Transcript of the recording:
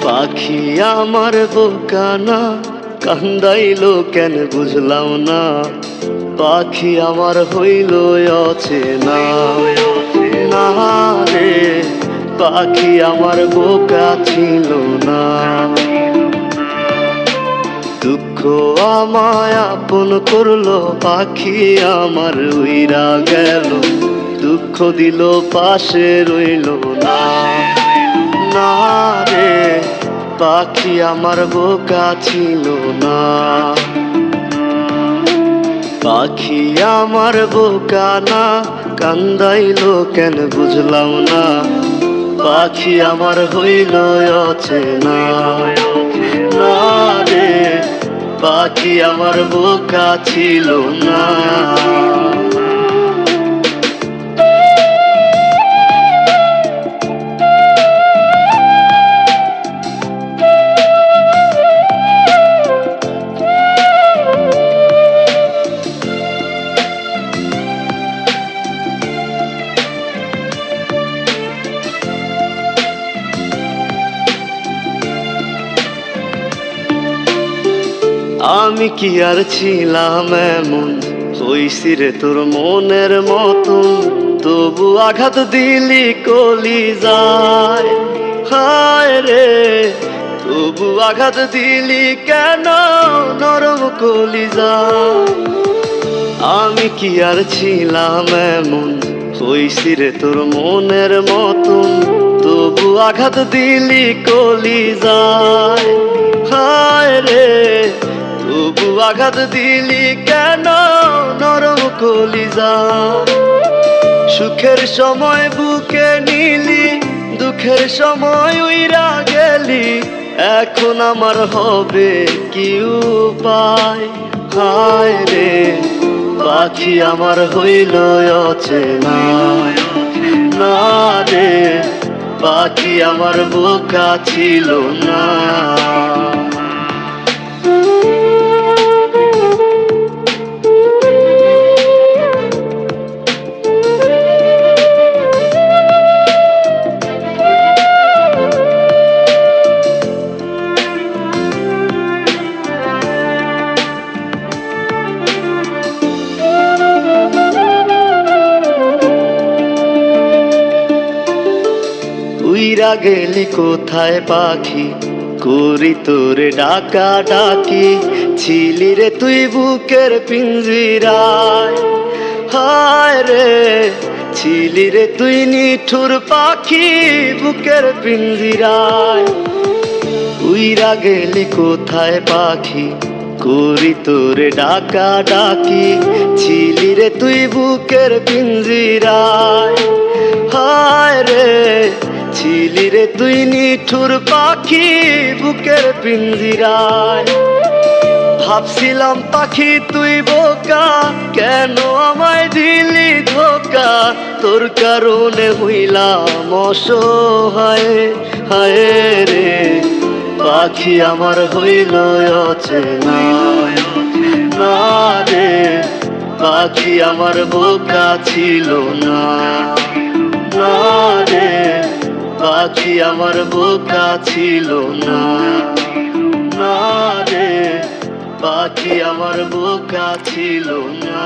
পাখি আমার বোকানা কান্দাইলো কেন বুঝলাম না। পাখি আমার হইল অচেনা না রে, পাখি আমার বোকা ছিল না। দুঃখ আমায় আপন করলো, পাখি আমার উইরা গেল। দুঃখ দিল পাশে রইল না না রে, পাখি আমার বোকা ছিল না। পাখি আমার বোকা না কান্দাইলো কেন বুঝলাম না। পাখি আমার হইল অচেনা না রে, পাখি আমার বোকা ছিল না। আমি কি আর ছিলাম এমন, হইছি রে তোর মনের মতন। তবু আঘাত দিলি কলিজায়, হায় রে তবু আঘাত দিলি কেন নরম কলিজায়। আমি কি আর ছিলাম এমন, হইছি রে তোর মনের মতন। তবু আঘাত দিলি কলিজায়, হায় রে তবু আঘাত দিলি কেন নরম কলিজায়। সুখের সময় বুকে নিলি, দুঃখের সময় উইরা গেলি। এখন আমার হবে কি উপায়, হায় রে পাখি আমার হইল অচেনা না রে, পাখি আমার বোকা ছিল না। উইরা গেলি কোথায় পাখি, করি তোরে ডাকা ডাকি। ছিলি রে তুই বুকের পিঞ্জিরায়, হায় রে ছিলি রে তুই নিঠুর পাখি বুকের পিঞ্জিরায়। উইরা গেলি কোথায় পাখি, করি তোরে ডাকা ডাকি। ছিলি রে তুই বুকের পিঞ্জিরায়, হায় রে ছিলি রে তুই নিঠুর পাখি বুকের পিঞ্জিরায়। ভাবছিলাম পাখি তুই বোকা, কেন আমায় দিলি ধোকা। তোর কারণে হইলাম অসহায়, হায় রে পাখি আমার হইল অচেনা না রে, পাখি আমার বোকা ছিল না না রে, পাখি আমার বোকা ছিল না না রে, পাখি আমার বোকা ছিল না।